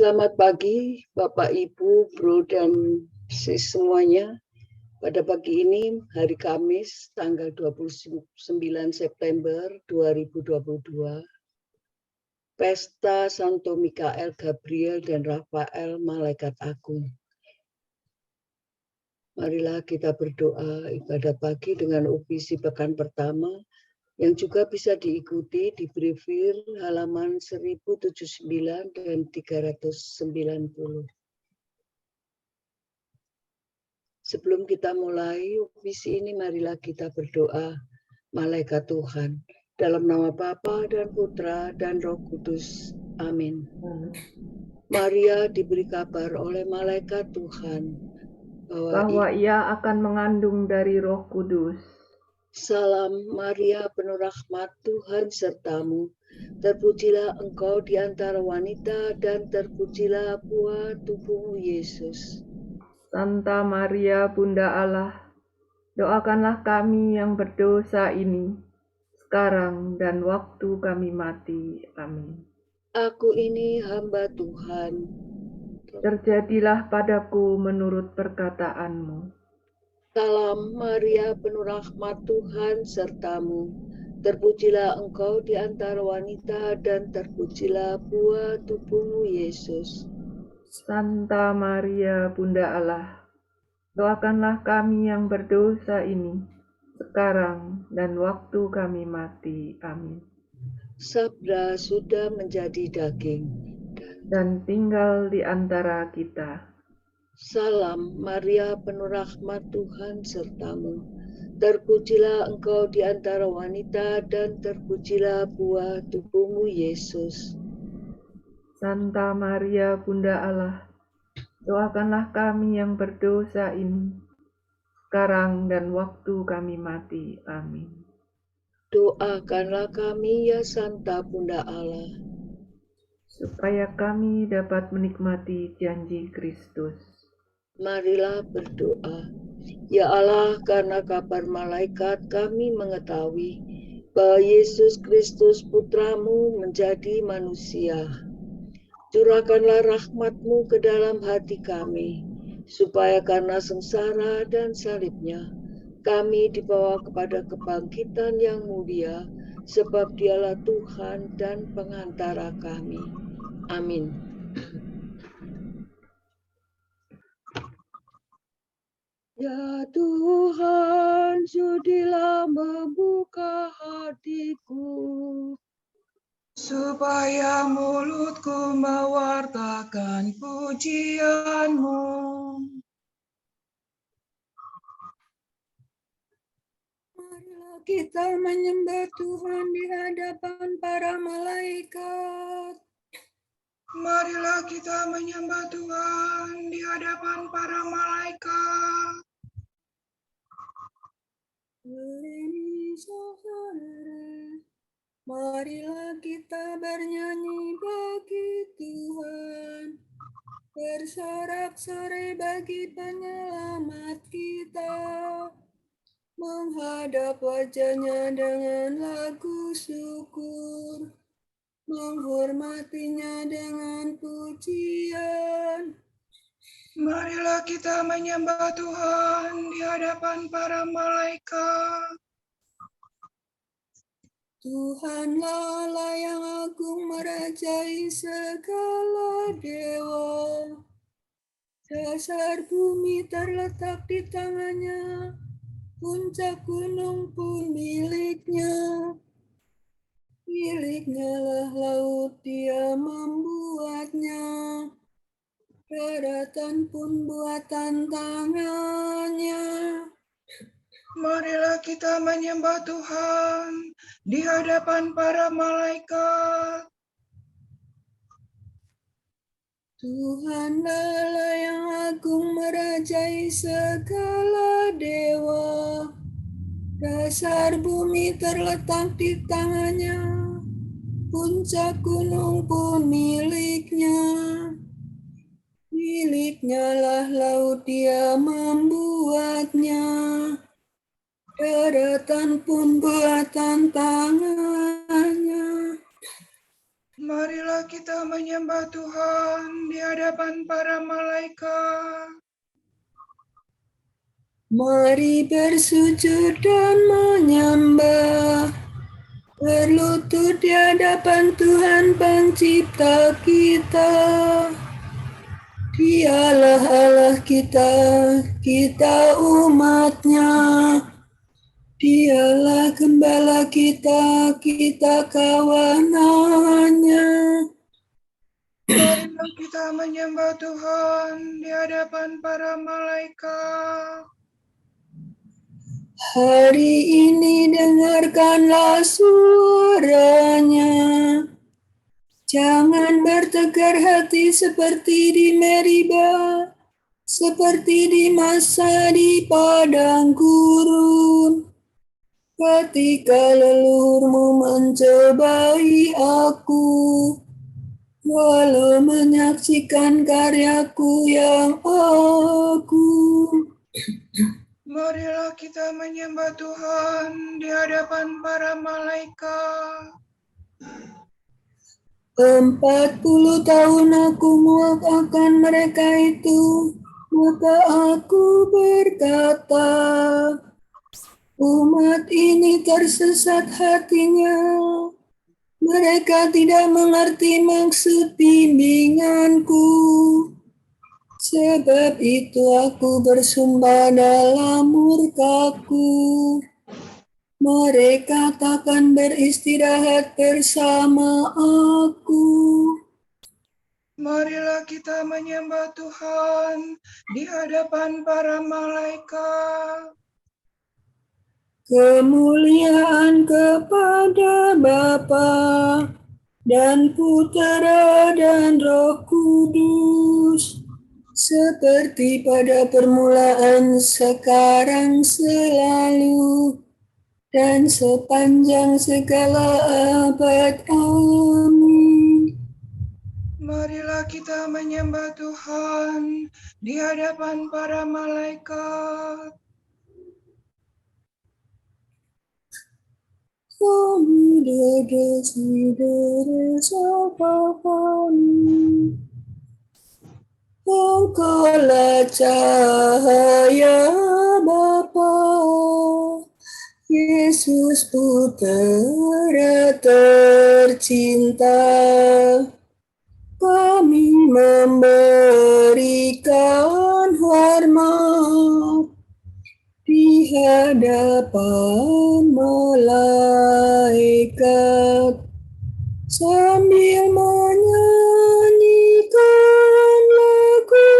Selamat pagi Bapak, Ibu, Bro, dan sis semuanya. Pada pagi ini, hari Kamis, tanggal 29 September 2022, Pesta Santo Mikael, Gabriel, dan Rafael, Malaikat Agung. Marilah kita berdoa ibadah pagi dengan ofisi pekan pertama, yang juga bisa diikuti di brevir halaman 1079 dan 390. Sebelum kita mulai visi ini, marilah kita berdoa. Malaikat Tuhan, dalam nama Bapa dan Putra dan Roh Kudus. Amin. Maria diberi kabar oleh malaikat Tuhan bahwa ia akan mengandung dari Roh Kudus. Salam Maria, penuh rahmat, Tuhan sertamu. Terpujilah engkau di antara wanita dan terpujilah buah tubuhmu Yesus. Santa Maria, Bunda Allah, doakanlah kami yang berdosa ini, sekarang dan waktu kami mati. Amin. Aku ini hamba Tuhan. Terjadilah padaku menurut perkataanmu. Salam Maria, penuh rahmat, Tuhan sertamu. Terpujilah engkau di antara wanita dan terpujilah buah tubuhmu Yesus. Santa Maria, Bunda Allah, doakanlah kami yang berdosa ini, sekarang dan waktu kami mati. Amin. Sabda sudah menjadi daging dan tinggal di antara kita. Salam Maria, penuh rahmat, Tuhan sertamu. Terpujilah engkau di antara wanita dan terpujilah buah tubuhmu Yesus. Santa Maria, Bunda Allah, doakanlah kami yang berdosa ini, sekarang dan waktu kami mati. Amin. Doakanlah kami ya Santa Bunda Allah, supaya kami dapat menikmati janji Kristus. Marilah berdoa. Ya Allah, karena kabar malaikat kami mengetahui bahwa Yesus Kristus Putramu menjadi manusia. Curahkanlah rahmat-Mu ke dalam hati kami, supaya karena sengsara dan salibnya, kami dibawa kepada kebangkitan yang mulia, sebab Dialah Tuhan dan pengantara kami. Amin. Ya Tuhan, sudilah membuka hatiku, supaya mulutku mewartakan pujian-Mu. Marilah kita menyembah Tuhan di hadapan para malaikat. Marilah kita menyembah Tuhan di hadapan para malaikat. Marilah kita bernyanyi bagi Tuhan, bersorak-sorai bagi penyelamat kita, menghadap wajah-Nya dengan lagu syukur, menghormatinya dengan pujian. Marilah kita menyembah Tuhan di hadapan para malaikat. Tuhanlah Allah yang agung merajai segala dewa. Dasar bumi terletak di tangan-Nya, puncak gunung pun milik-Nya. Milik-Nya lah laut, Dia membuatnya. Daratan pun buatan tangan-Nya. Marilah kita menyembah Tuhan di hadapan para malaikat. Tuhan Allah yang agung merajai segala dewa. Dasar bumi terletak di tangan-Nya, puncak gunung pun milik-Nya. Milik-Nya lah laut, Dia membuatnya. Daratan pun buatan tangan-Nya. Marilah kita menyembah Tuhan di hadapan para malaikat. Mari bersujud dan menyembah, berlutut di hadapan Tuhan Pencipta kita. Dialah Allah kita, kita umat-Nya. Dialah gembala kita, kita kawanan-Nya. Marilah kita menyembah Tuhan di hadapan para malaikat. Hari ini dengarkanlah suaranya. Jangan bertegar hati seperti di Meriba, seperti di masa di padang gurun. Ketika leluhurmu mencobai aku, walau menyaksikan karyaku yang agung. Marilah kita menyembah Tuhan di hadapan para malaikat. 40 tahun aku muak akan mereka itu, maka aku berkata, umat ini tersesat hatinya. Mereka tidak mengerti maksud bimbinganku. Sebab itu aku bersumpah dalam murkaku. Mereka takkan beristirahat bersama aku. Marilah kita menyembah Tuhan di hadapan para malaikat. Kemuliaan kepada Bapa dan Putera dan Roh Kudus, seperti pada permulaan, sekarang, selalu, dan sepanjang segala abad. Amin. Marilah kita menyembah Tuhan di hadapan para malaikat. Kami dedes Bapakmu, Engkaulah cahaya Bapa, Yesus Putera tercinta. Kami memberikan hormat di hadapan malaikat sambil menyanyikan lagu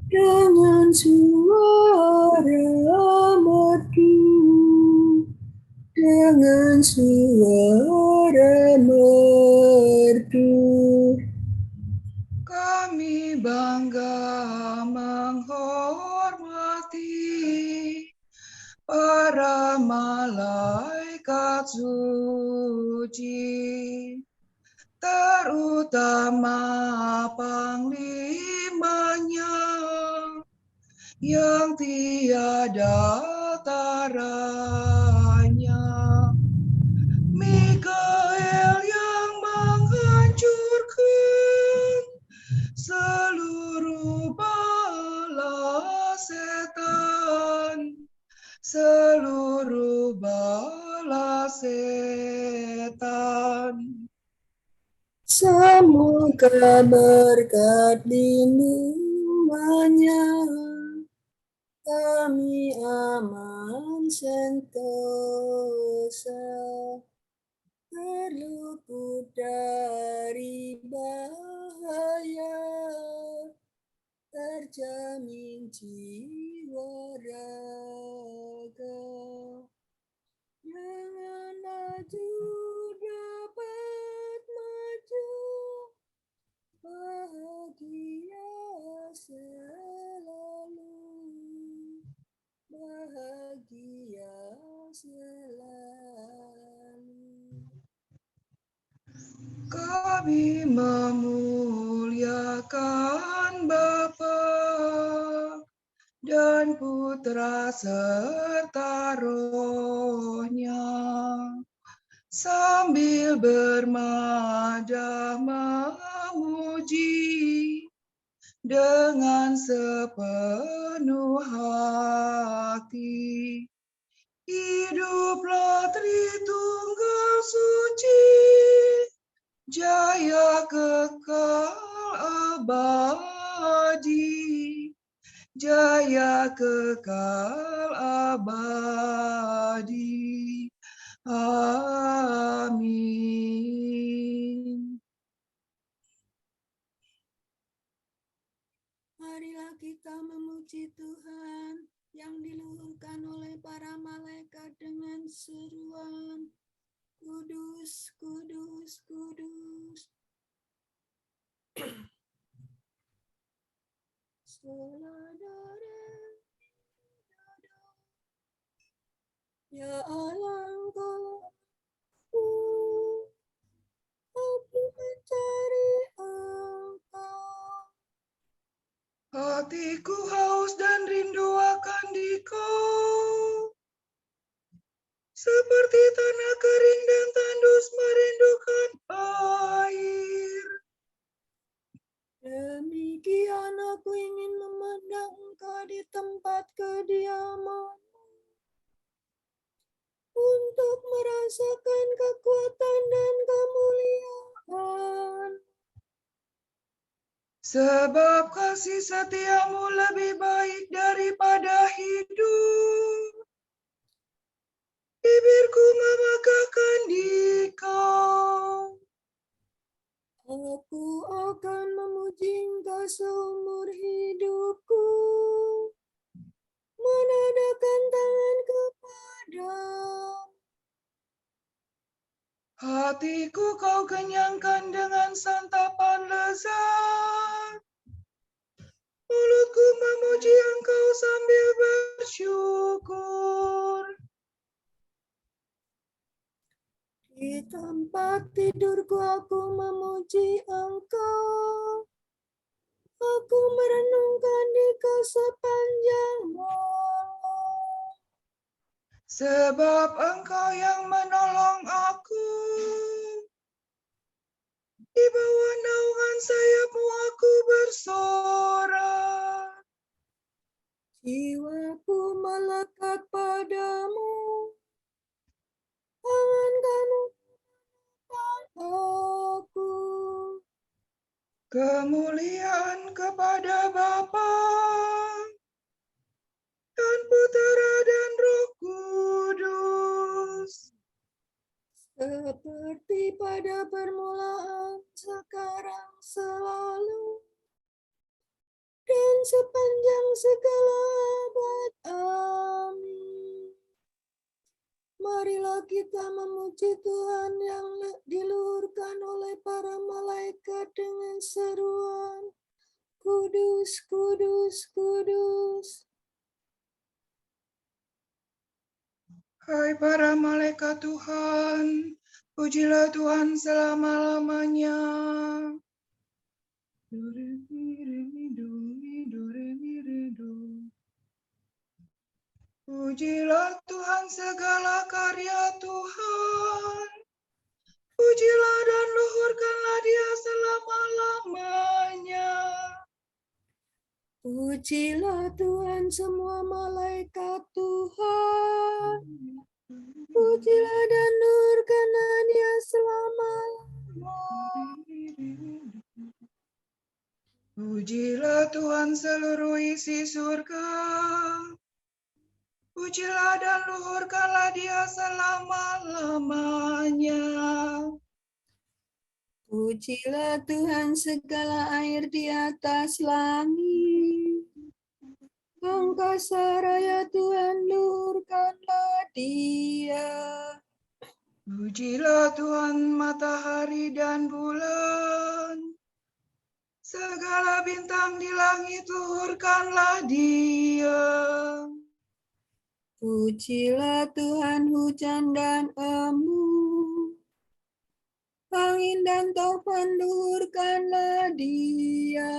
dengan suara merdu, dengan suara merdu. Kami bangga menghormati para malaikat suci, terutama panglimanya yang tiada taranya, Mikael yang menghancurkan seluruh bala setan, seluruh bala setan. Semoga berkat lindungannya kami aman sentosa, terluput dari bahaya, terjamin jiwa raga. Jangan laju dapat maju, bahagia selalu, bahagia selalu. Kami memuliakan Bapa dan Putra serta Roh-Nya, sambil bermadah memuji dengan sepenuh hati. Hiduplah Tritunggal suci, jaya kekal abadi, jaya kekal abadi. Amin. Marilah kita memuji Tuhan yang diluhurkan oleh para malaikat dengan seruan kudus, kudus, kudus. Ya Allah, Engkau, aku mencari Engkau. Hatiku haus dan rindu akan Dikau, seperti tanah kering dan tandus merindukan air. Demikian aku ingin memandang Engkau di tempat kediaman-Mu, untuk merasakan kekuatan dan kemuliaan. Sebab kasih setiamu lebih baik daripada hidup. Bibirku memegahkan Dikau. Aku akan memuji Engkau seumur hidupku, menadahkan tangan kepadamu. Hatiku Kau kenyangkan dengan santapan lezat. Mulutku memuji Engkau sambil bersyukur. Di tempat tidurku aku memuji Engkau. Aku merenungkan Dikau sepanjang malam. Sebab Engkau yang menolong aku. Di bawah naungan sayap-Mu aku bersorak. Jiwaku melekat padamu. Tangan kanan aku. Kemuliaan kepada Bapa dan Putera dan Roh Kudus. Seperti pada permulaan, sekarang, selalu, dan sepanjang segala abad. Amin. Marilah kita memuji Tuhan yang diluhurkan oleh para malaikat dengan seruan kudus, kudus, kudus. Hai para malaikat Tuhan, pujilah Tuhan selama-lamanya. Do, re, mi, re, mi, do, mi, do, re, mi, re, do. Pujilah Tuhan segala karya Tuhan. Pujilah dan luhurkanlah Dia selama-lamanya. Pujilah Tuhan semua malaikat Tuhan. Pujilah dan luhurkanlah Dia selama-lamanya. Pujilah Tuhan seluruh isi surga. Pujilah dan luhurkanlah Dia selama-lamanya. Pujilah Tuhan segala air di atas langit. Angkasa raya Tuhan, luhurkanlah Dia. Pujilah Tuhan matahari dan bulan. Segala bintang di langit luhurkanlah Dia. Pujilah Tuhan hujan dan embun. Angin dan topan, luhurkanlah Dia.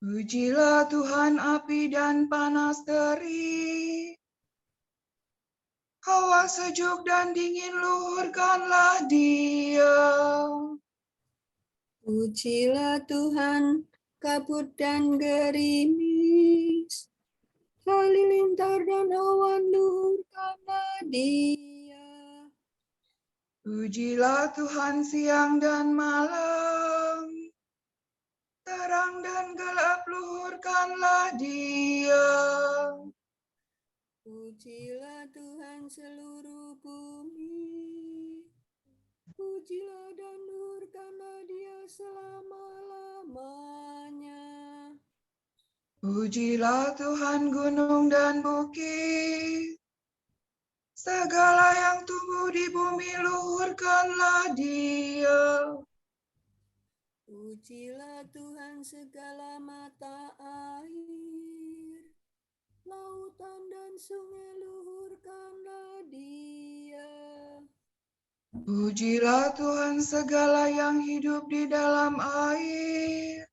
Pujilah Tuhan api dan panas terik. Hawa sejuk dan dingin luhurkanlah Dia. Pujilah Tuhan, kabut dan gerimis, halilintar dan awan luhurkanlah Dia. Pujilah Tuhan siang dan malam, terang dan gelap luhurkanlah Dia. Pujilah Tuhan seluruh bumi, pujilah dan luhurkanlah Dia selama-lamanya. Pujilah Tuhan gunung dan bukit, segala yang tumbuh di bumi luhurkanlah Dia. Pujilah Tuhan segala mata air, lautan dan sungai luhurkanlah Dia. Pujilah Tuhan segala yang hidup di dalam air,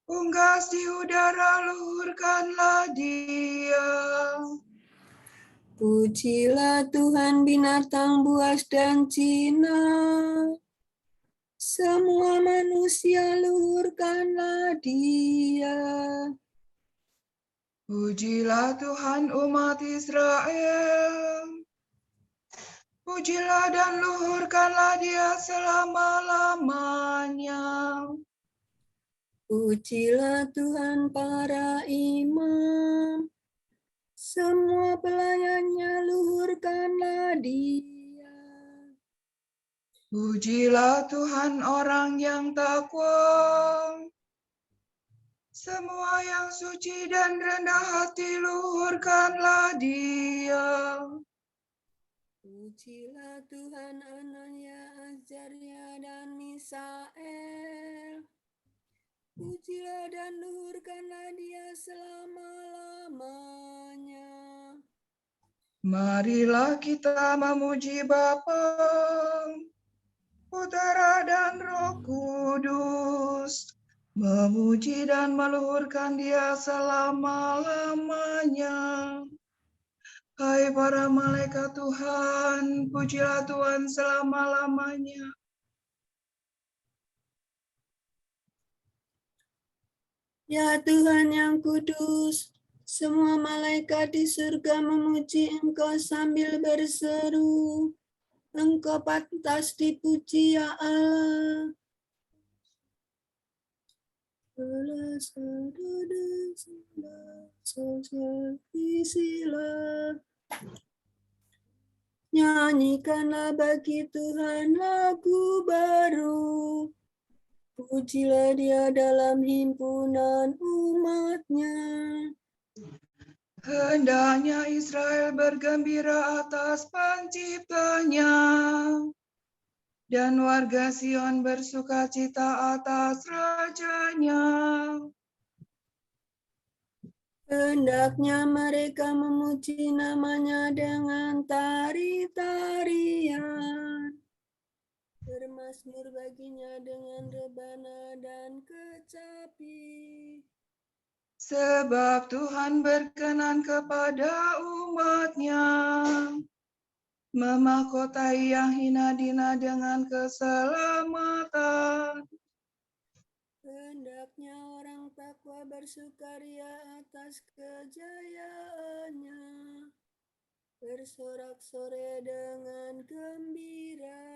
unggas di udara luhurkanlah Dia. Pujilah Tuhan binatang buas dan jinak, semua manusia luhurkanlah Dia. Pujilah Tuhan umat Israel, pujilah dan luhurkanlah Dia selama-lamanya. Pujilah Tuhan para imam, semua pelayannya luhurkanlah Dia. Pujilah Tuhan orang yang takwa, semua yang suci dan rendah hati luhurkanlah Dia. Pujilah Tuhan Anania, Azaria, dan Misael. Pujilah dan luhurkanlah Dia selama-lamanya. Marilah kita memuji Bapa, Putera dan Roh Kudus, memuji dan meluhurkan Dia selama-lamanya. Hai para malaikat Tuhan, pujilah Tuhan selama-lamanya. Ya Tuhan yang kudus, semua malaikat di surga memuji Engkau sambil berseru, Engkau pantas dipuji ya Allah. Nyanyikanlah bagi Tuhan lagu baru. Pujilah Dia dalam himpunan umat-Nya. Hendaknya Israel bergembira atas penciptanya, dan warga Sion bersukacita atas rajanya. Hendaknya mereka memuji namanya dengan tari-tarian, bermazmur baginya dengan rebana dan kecapi. Sebab Tuhan berkenan kepada umat-Nya, memahkotai yang hina-dina dengan keselamatan. Hendaknya orang takwa bersukaria atas kejayaannya, bersorak-sorai dengan gembira.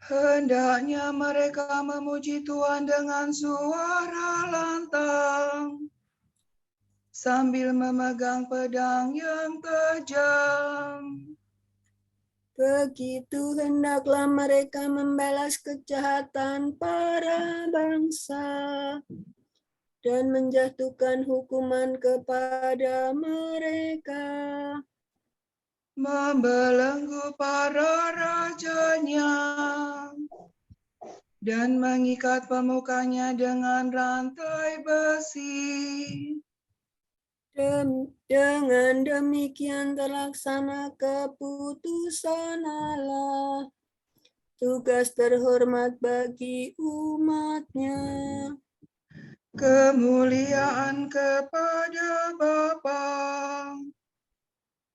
Hendaknya mereka memuji Tuhan dengan suara lantang, sambil memegang pedang yang tajam. Begitu hendaklah mereka membalas kejahatan para bangsa dan menjatuhkan hukuman kepada mereka. Membelenggu para rajanya dan mengikat pemukanya dengan rantai besi. Dengan demikian terlaksana keputusan Allah, tugas terhormat bagi umat-Nya. Kemuliaan kepada Bapa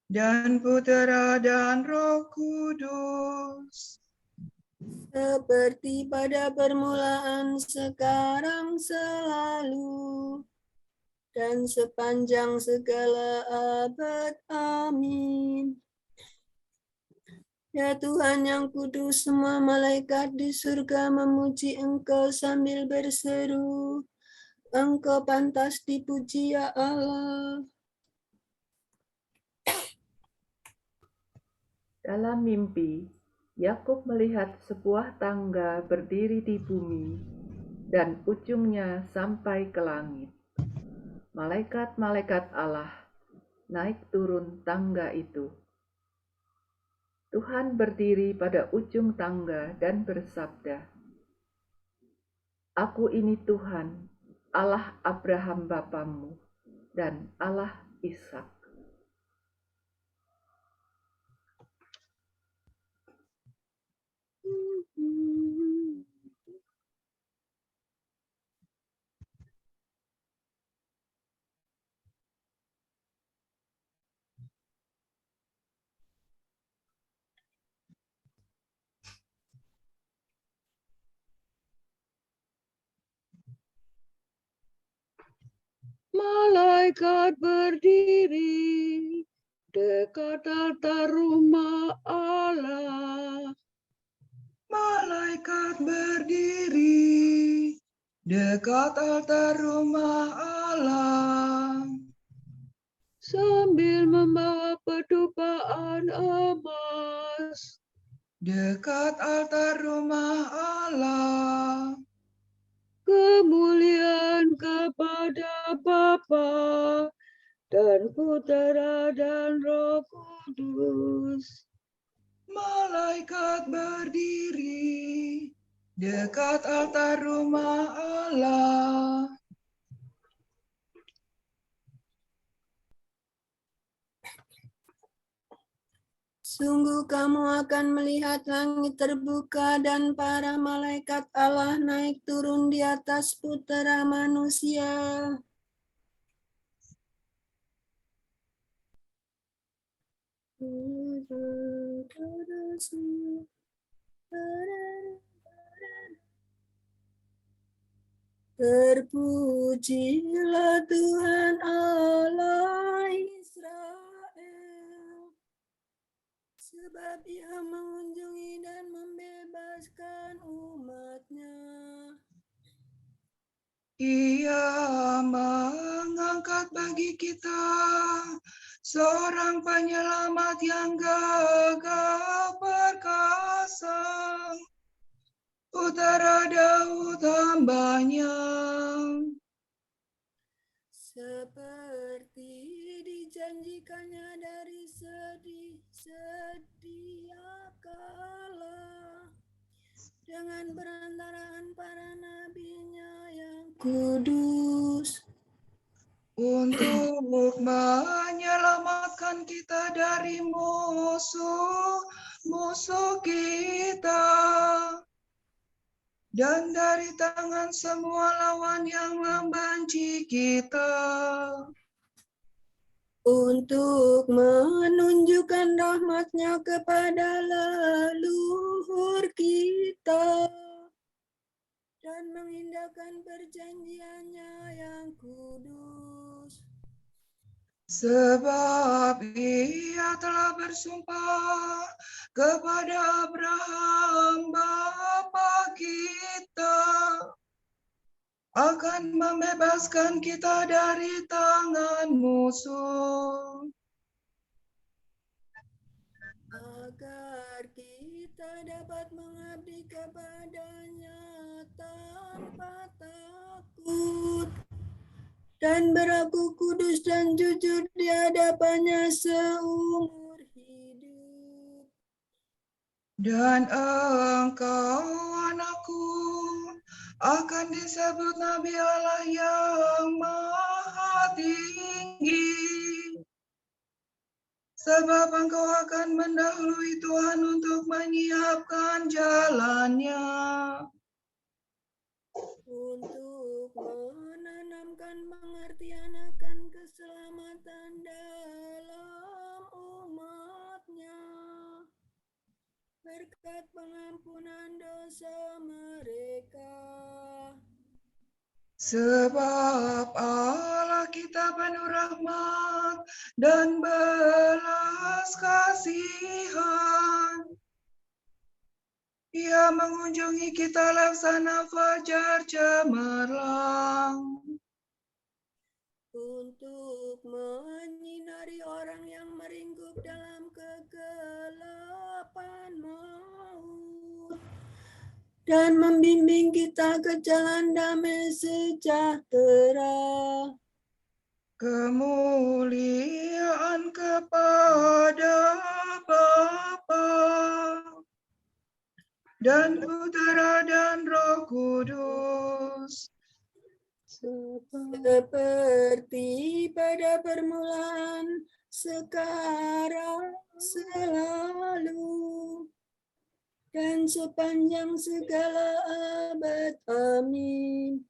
dan Putera dan Roh Kudus. seperti pada permulaan, sekarang, selalu, dan sepanjang segala abad. Amin. Ya Tuhan yang kudus, semua malaikat di surga memuji Engkau sambil berseru, Engkau pantas dipuji ya Allah. Dalam mimpi, Yakub melihat sebuah tangga berdiri di bumi dan ujungnya sampai ke langit. Malaikat-malaikat Allah naik turun tangga itu. Tuhan berdiri pada ujung tangga dan bersabda, "Aku ini Tuhan, Allah Abraham bapamu, dan Allah Ishak." Malaikat berdiri dekat altar rumah Allah. Malaikat berdiri dekat altar rumah Allah, Sambil membawa pedupaan emas. dekat altar rumah Allah. Kemuliaan kepada Bapa dan Putera dan Roh Kudus. Malaikat berdiri dekat altar rumah Allah. Sungguh kamu akan melihat langit terbuka dan para malaikat Allah naik turun di atas putera manusia. Terpujilah Tuhan Allah Israel, sebab Ia mengunjungi dan membebaskan umat-Nya. Ia mengangkat bagi kita seorang penyelamat yang gagah perkasa, Putera Daud hamba-Nya. Seperti dijanjikannya dari sedia kala, dengan perantaraan para nabi-Nya yang kudus, Untuk menyelamatkan kita dari musuh kita, dan dari tangan semua lawan yang membenci kita, untuk menunjukkan rahmat-Nya kepada leluhur kita, dan mengindahkan perjanjian-Nya yang kudus. sebab Ia telah bersumpah kepada Abraham bapa kita akan membebaskan kita dari tangan musuh, agar kita dapat mengabdi kepada-Nya tanpa takut dan berlaku kudus dan jujur di hadapan-Nya seumur hidup. dan engkau, anakku, akan disebut Nabi Allah yang Maha Tinggi, sebab engkau akan mendahului Tuhan untuk menyiapkan jalan-Nya, untuk menanamkan pengertian akan keselamatan dalam berkat pengampunan dosa mereka. Sebab Allah kita penuh rahmat dan belas kasihan. Ia mengunjungi kita laksana fajar cemerlang, untuk menyinari orang yang meringkuk dalam kegelapan maut, dan membimbing kita ke jalan damai sejahtera. kemuliaan kepada Bapa dan Putera dan Roh Kudus, Seperti pada permulaan, sekarang, selalu, dan sepanjang segala abad. Amin.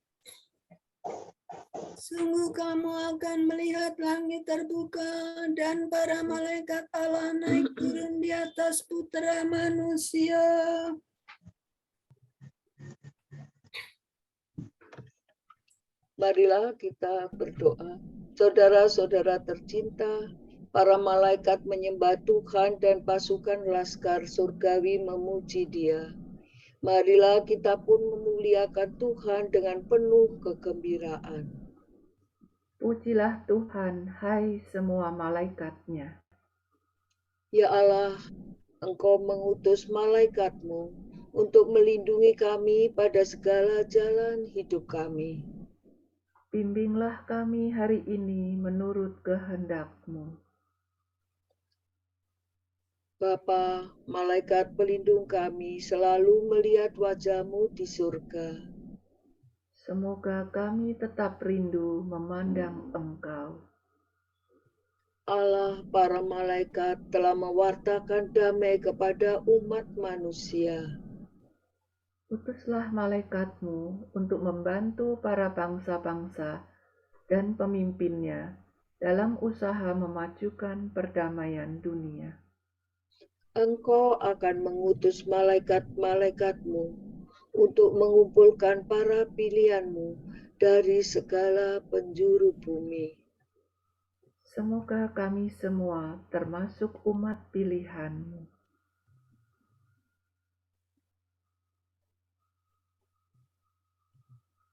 Sungguh kamu akan melihat langit terbuka dan para malaikat Allah naik turun di atas Putra Manusia. Marilah kita berdoa. Saudara-saudara tercinta, para malaikat menyembah Tuhan dan pasukan laskar surgawi memuji Dia. Marilah kita pun memuliakan Tuhan dengan penuh kegembiraan. Pujilah Tuhan, hai semua malaikat-Nya. Ya Allah, Engkau mengutus malaikat-Mu untuk melindungi kami pada segala jalan hidup kami. Bimbinglah kami hari ini menurut kehendak-Mu. Bapa, malaikat pelindung kami selalu melihat wajah-Mu di surga. Semoga kami tetap rindu memandang Engkau. Allah, para malaikat telah mewartakan damai kepada umat manusia. Utuslah malaikat-Mu untuk membantu para bangsa-bangsa dan pemimpinnya dalam usaha memajukan perdamaian dunia. Engkau akan mengutus malaikat-malaikat-Mu untuk mengumpulkan para pilihan-Mu dari segala penjuru bumi. Semoga kami semua termasuk umat pilihan-Mu.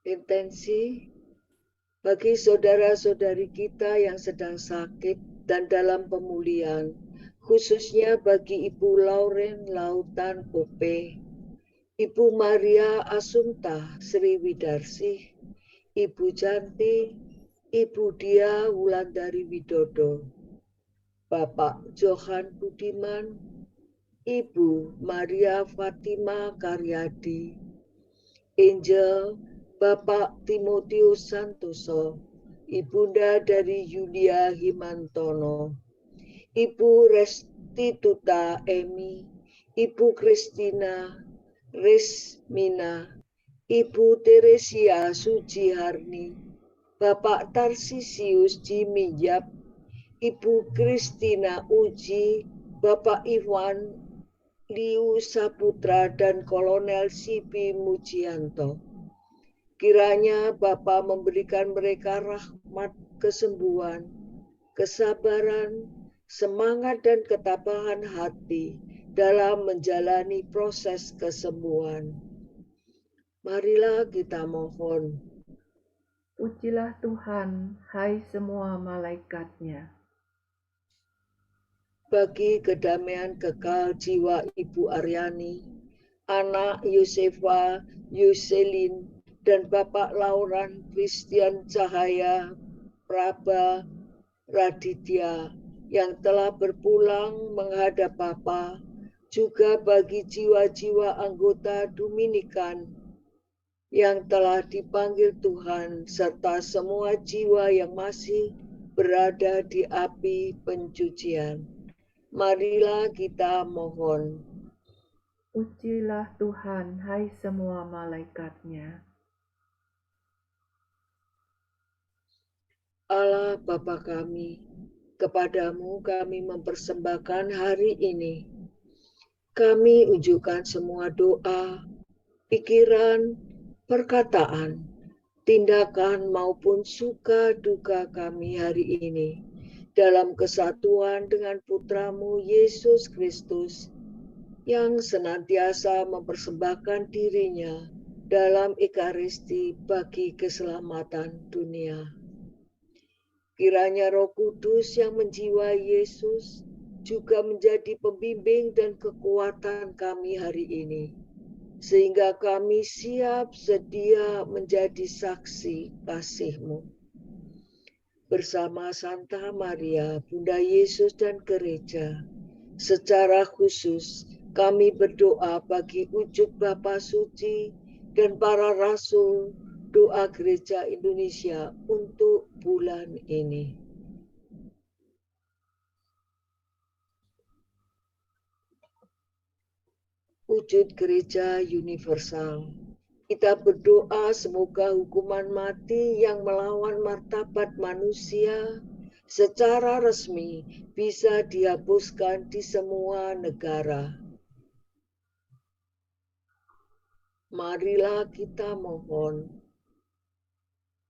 Intensi bagi saudara-saudari kita yang sedang sakit dan dalam pemulihan, khususnya bagi Ibu Lauren Lautan Pope, Ibu Maria Assunta Sriwidarsih, Ibu Janti, Ibu Dia Wulandari Widodo, Bapak Johan Budiman, Ibu Maria Fatima Karyadi, Angel Bapak Timotius Santoso, Ibunda dari Yulia Himantono, Ibu Restituta Emi, Ibu Kristina Resmina, Ibu Teresia Sujiharni, Bapak Tarsisius Jimiyap, Ibu Kristina Uji, Bapak Iwan Liu Saputra dan Kolonel Sibi Mujianto. Kiranya Bapa memberikan mereka rahmat, kesembuhan, kesabaran, semangat dan ketabahan hati dalam menjalani proses kesembuhan. Marilah kita mohon. Pujilah Tuhan, hai semua malaikat-Nya. Bagi kedamaian kekal jiwa Ibu Aryani, anak Yosefa Yuselin, dan Bapak Lauran Christian Cahaya Praba Raditya yang telah berpulang menghadap Bapa, juga bagi jiwa-jiwa anggota Dominikan yang telah dipanggil Tuhan, serta semua jiwa yang masih berada di api pencucian. Marilah kita mohon. Pujilah Tuhan, hai semua malaikat-Nya. Allah Bapa kami, kepadamu kami mempersembahkan hari ini kami unjukkan semua doa, pikiran, perkataan, tindakan maupun suka duka kami hari ini dalam kesatuan dengan Putramu Yesus Kristus yang senantiasa mempersembahkan dirinya dalam Ekaristi bagi keselamatan dunia. Kiranya Roh Kudus yang menjiwai Yesus juga menjadi pembimbing dan kekuatan kami hari ini, sehingga kami siap sedia menjadi saksi kasih-Mu. Bersama Santa Maria, Bunda Yesus dan Gereja, secara khusus kami berdoa bagi wujud Bapa Suci dan para rasul doa Gereja Indonesia untuk bulan ini. Wujud Gereja Universal. Kita berdoa semoga hukuman mati yang melawan martabat manusia secara resmi bisa dihapuskan di semua negara. Marilah kita mohon.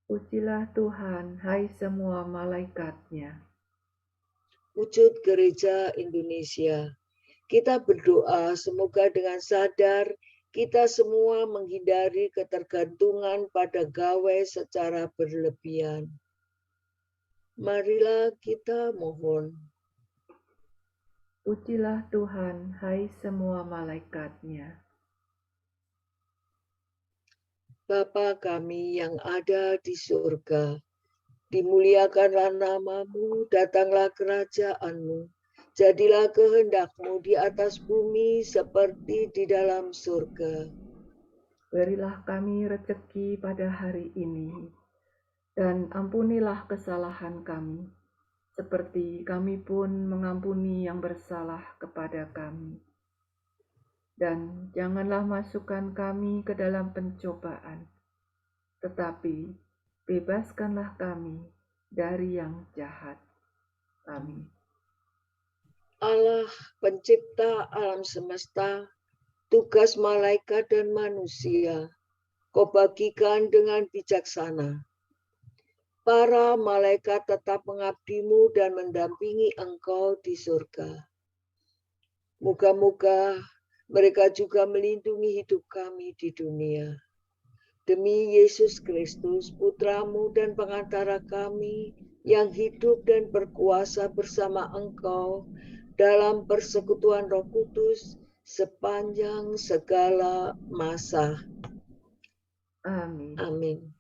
Pujilah Tuhan, hai semua malaikat-Nya. Wujud Gereja Indonesia. Kita berdoa semoga dengan sadar kita semua menghindari ketergantungan pada gawai secara berlebihan. Marilah kita mohon. Pujilah Tuhan, hai semua malaikat-Nya. Bapa kami yang ada di surga, dimuliakanlah nama-Mu, datanglah kerajaan-Mu. Jadilah kehendak-Mu di atas bumi seperti di dalam surga. Berilah kami rezeki pada hari ini, dan ampunilah kesalahan kami, seperti kami pun mengampuni yang bersalah kepada kami. Dan janganlah masukkan kami ke dalam pencobaan, tetapi bebaskanlah kami dari yang jahat. Amin. Allah pencipta alam semesta, tugas malaikat dan manusia, Kau bagikan dengan bijaksana. Para malaikat tetap mengabdi-Mu dan mendampingi Engkau di surga. Moga-moga mereka juga melindungi hidup kami di dunia. Demi Yesus Kristus, Putra-Mu dan pengantara kami, yang hidup dan berkuasa bersama Engkau dalam persekutuan Roh Kudus sepanjang segala masa. Amin. Amin.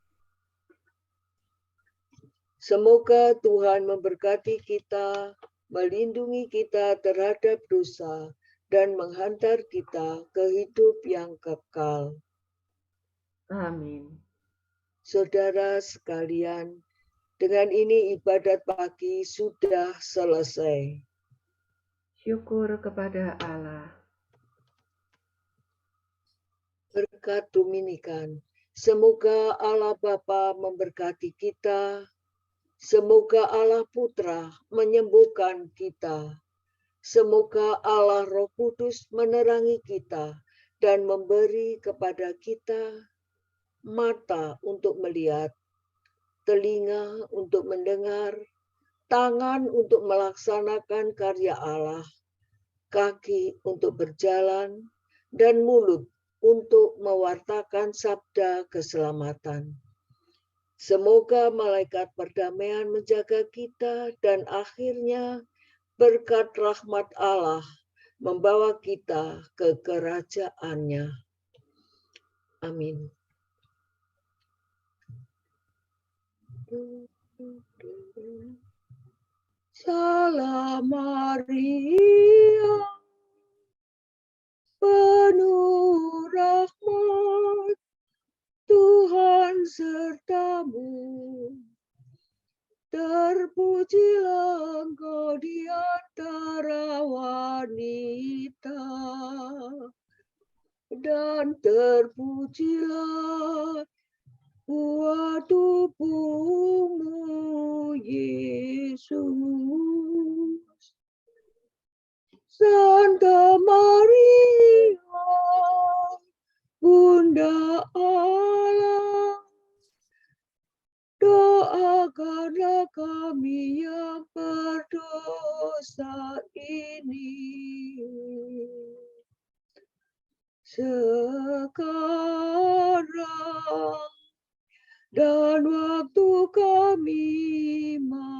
Semoga Tuhan memberkati kita, melindungi kita terhadap dosa, dan menghantar kita ke hidup yang kekal. Amin. Saudara sekalian, dengan ini ibadat pagi sudah selesai. Syukur kepada Allah. Berkat Dominikan, semoga Allah Bapa memberkati kita, semoga Allah Putra menyembuhkan kita, semoga Allah Roh Kudus menerangi kita dan memberi kepada kita mata untuk melihat, telinga untuk mendengar, tangan untuk melaksanakan karya Allah, kaki untuk berjalan, dan mulut untuk mewartakan sabda keselamatan. Semoga malaikat perdamaian menjaga kita dan akhirnya berkat rahmat Allah membawa kita ke kerajaan-Nya. Amin. Salam Maria, penuh rahmat, Tuhan sertamu. Terpujilah Engkau di antara wanita, dan terpujilah buah tubuhmu, Yesus. Santa Maria, Bunda Allah, doakanlah kami yang berdosa ini sekarang dan waktu kami mati.